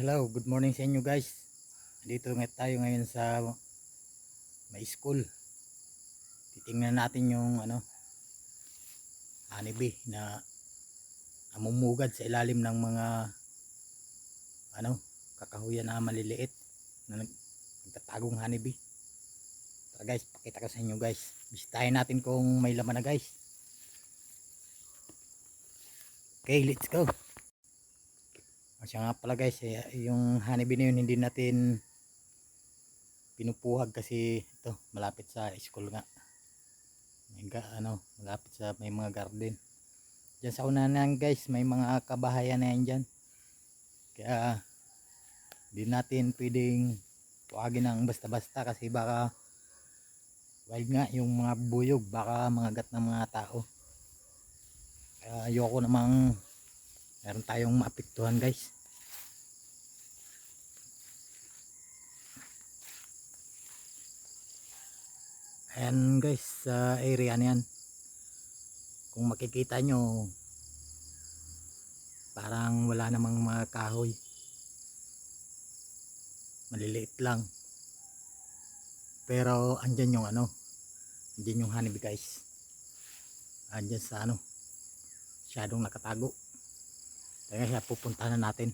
Hello, good morning sa inyo guys. Dito nga tayo ngayon sa may school. Titingnan natin yung honeybee na namumugad sa ilalim ng mga kakahuyan na maliliit na nagtatagong honeybee. Tara guys, pakita ko sa inyo guys. Bisitahin natin kung may laman na guys. Okay, let's go. Siya nga pala guys, yung honeybee na yun hindi natin pinupuhag kasi ito malapit sa school nga. Malapit sa may mga garden. Diyan sa unahan guys, may mga kabahayan na yan dyan. Kaya hindi natin pwedeng puhagin ng basta-basta kasi baka wild nga yung mga buyog, baka mangagat ng mga tao. Kaya ayoko namang meron tayong maapektuhan guys. Ayan guys, sa area na yan, kung makikita nyo parang wala namang mga kahoy, maliliit lang, pero andyan yung andyan yung honeybee guys. Andyan sa masyadong nakatago. Kaya pupuntahan na natin.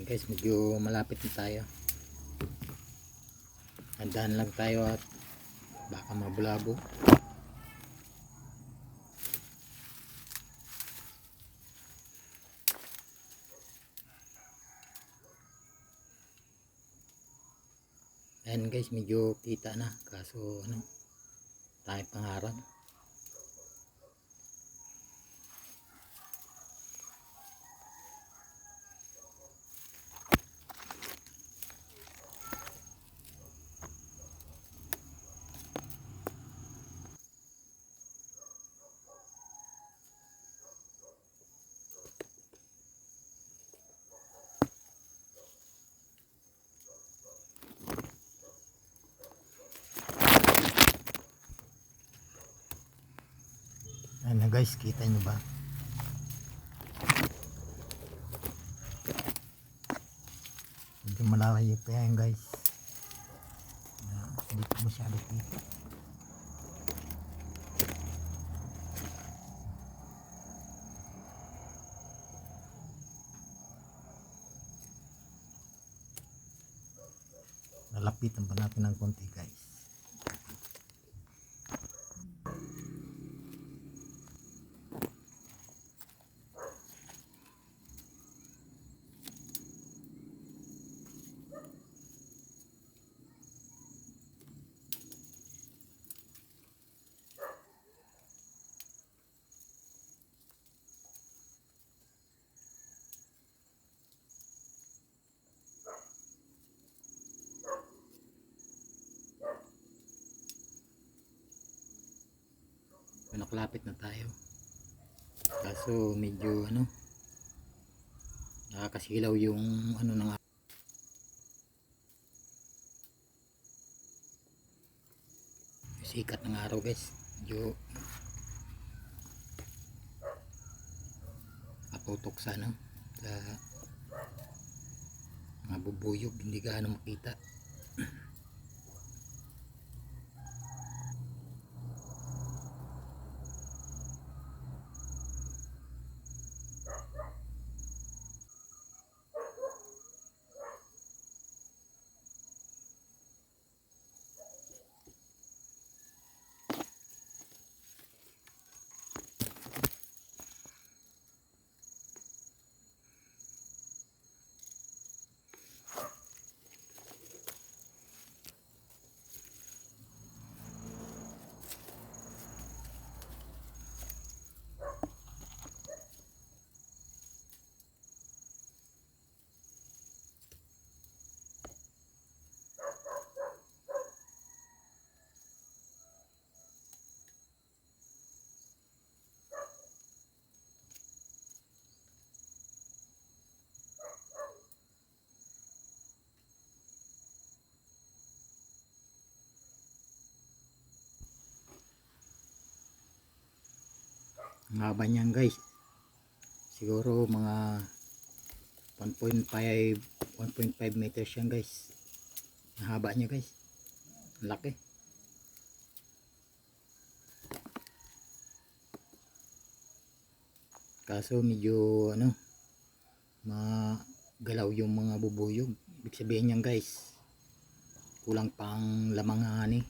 Guys, medyo malapit na tayo. Handaan lang tayo at baka mabulabo. Ayan guys, medyo kita na kaso tayo pangarap. Ayan na guys, kita nyo ba? Medyo malayo pa yan guys. Hindi ko masyado kita. Lalapitan pa natin ng konti guys. Nakalapit na tayo. Kaso medyo nakakasilaw yung ng sikat ng araw guys. Medyo kaputok sa sa mga bubuyog, hindi gaano makita. Ang haba niyan guys, siguro mga 1.5 meters yan guys. Ang haba niya guys, ang laki. Kaso medyo ano, magalaw yung mga bubuyog. Ibig sabihin niyan guys, kulang pang lamang ani.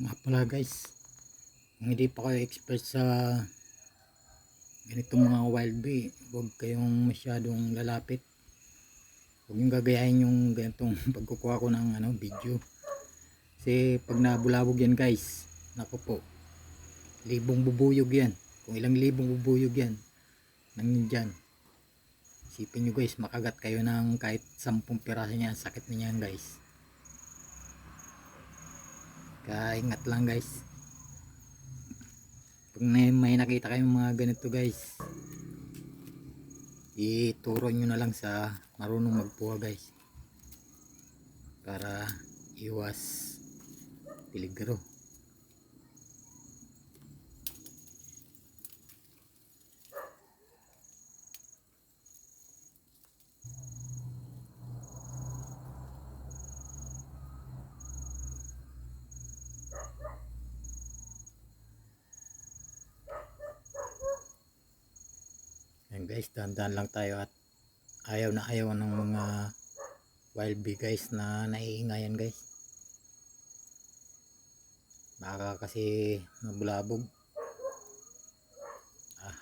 Nga pala guys, kung hindi pa kayo expert sa ganitong mga wild bee, huwag kayong masyadong lalapit. Huwag nyo gagayahin yung ganitong pagkukuha ko ng video. Kasi pag nabulabog yan guys, naku po, libong bubuyog yan. Kung ilang libong bubuyog yan nandyan, isipin nyo guys, makagat kayo ng kahit 10 piraso niya. Sakit niyan guys, kaya ingat lang guys. Pag may nakita kayong mga ganito guys, ituro nyo na lang sa marunong magpuha guys, para iwas peligro. Ayan guys, dahan-dahan lang tayo at ayaw na ayaw ng mga wild bee guys na naiingayan guys. Baka kasi mabulabog,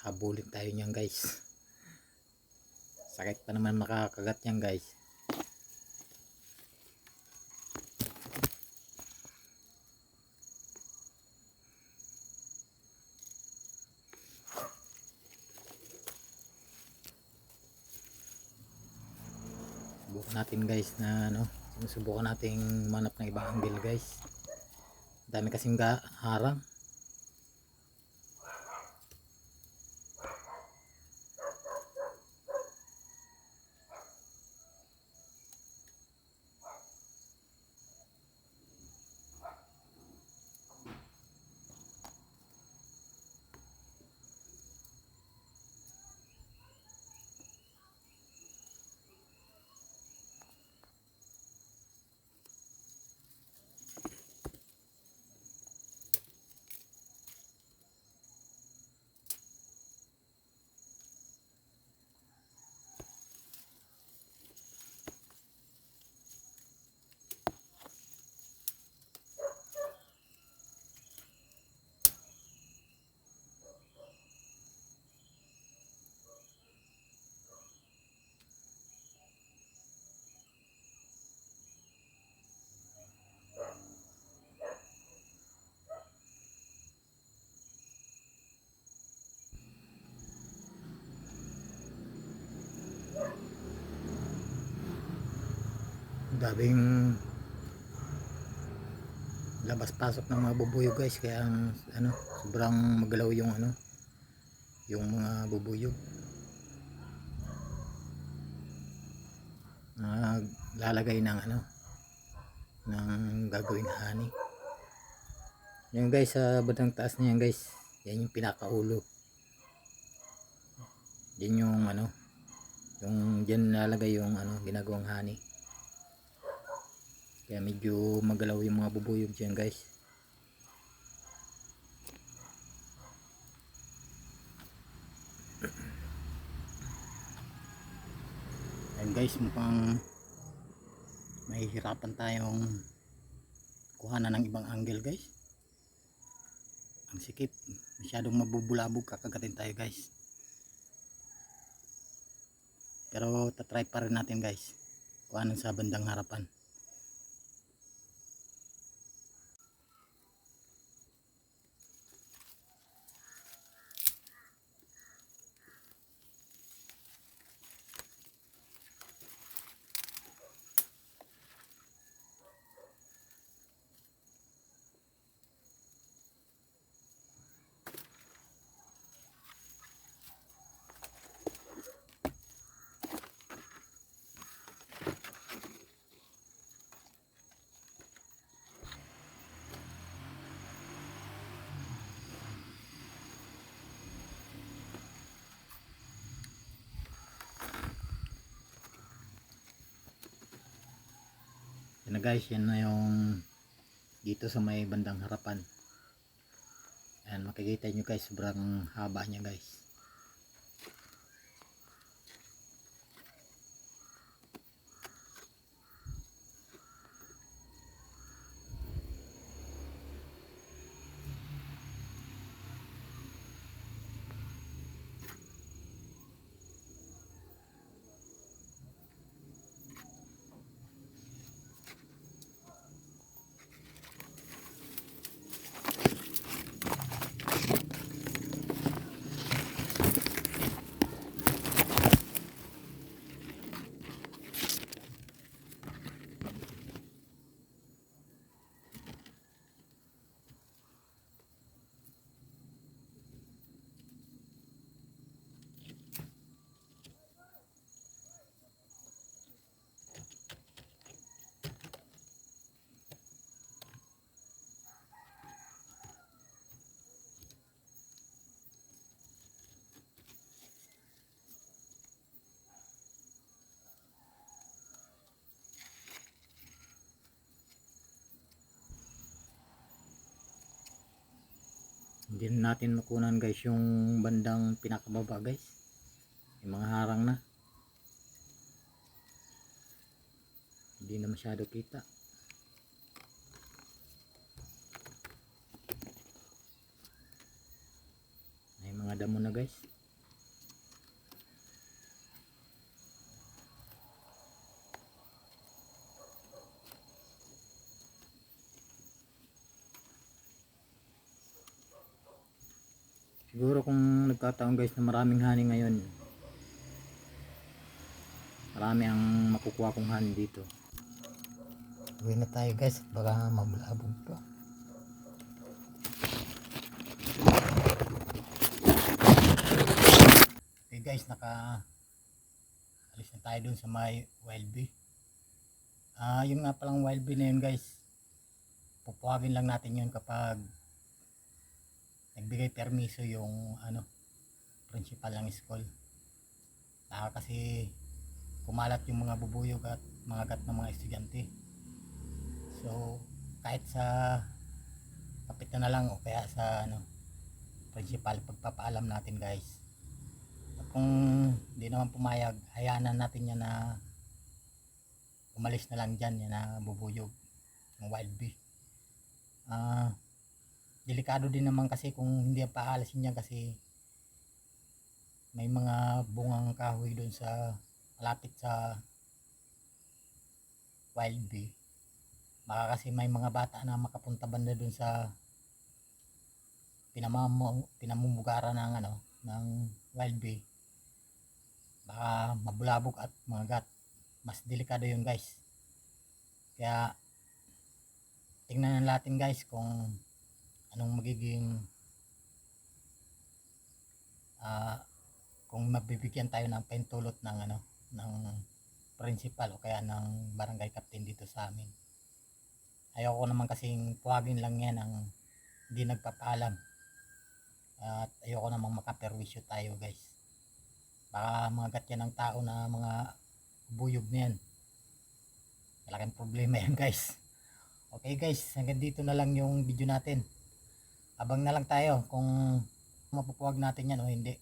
habulin tayo niyan guys. Sakit pa naman makakagat niyan guys. Subukan natin guys na sinusubukan nating manap ng ibang angle guys. Dami kasing harang. Daming labas pasok ng mga bubuyog guys, kaya sobrang magalaw yung yung mga bubuyog. Lalagay ng ng gagawing honey. Yan guys, sa bandang taas niyan guys, yan yung pinakaulo. Yan yung yung dyan lalagay yung ginagawang honey. Kaya medyo magalaw yung mga bubuyog dyan guys. Ayan guys, mukhang mahihirapan tayong kuhanan ng ibang angle guys. Ang sikip, masyadong mabubulabog, kakagatin tayo guys. Pero tatry pa rin natin guys kung anong sa bandang harapan. Yan na guys, yan na yung dito sa may bandang harapan. Ayan, makikita nyo guys, sobrang haba niya guys. Hindi natin makunan guys yung bandang pinakababa guys, yung mga harang na, hindi na masyado kita. May mga damo na guys. Siguro kung nagkataon guys na maraming honey ngayon, marami ang makukuha kong honey dito. Uwi na tayo guys, baka mabulabog pa. Okay guys, alis na tayo dun sa may wild bee. Yung nga palang wild bee na yun guys, pupuhagin lang natin yun kapag nagbigay permiso yung principal ng school. Kasi kumalat yung mga bubuyog at mga gat ng mga estudyante. So kahit sa kapitan na lang o kaya sa principal, pagpapaalam natin guys. At kung hindi naman pumayag, hayaan na natin yan na umalis na lang dyan yan na bubuyog ng wild bee. Delikado din naman kasi kung hindi paalasin niya, kasi may mga bungang kahoy doon sa malapit sa wild bee. Baka kasi may mga bata na makapunta banda doon sa pinamumugaran ng wild bee. Baka mabulabog at mga gat. Mas delikado yun guys. Kaya tingnan natin guys kung anong magiging kung mabibigyan tayo ng pentulot ng principal o kaya ng barangay captain dito sa amin. Ayoko naman kasing puwagin lang yan ng hindi nagpapaalam, at ayoko namang makaperwisyo tayo guys. Baka mga gat yan ng tao na mga buyog na yan. Malaking problema yan guys. Okay guys, hanggang dito na lang yung video natin. Abang na lang tayo kung mapupuwag natin yan o hindi.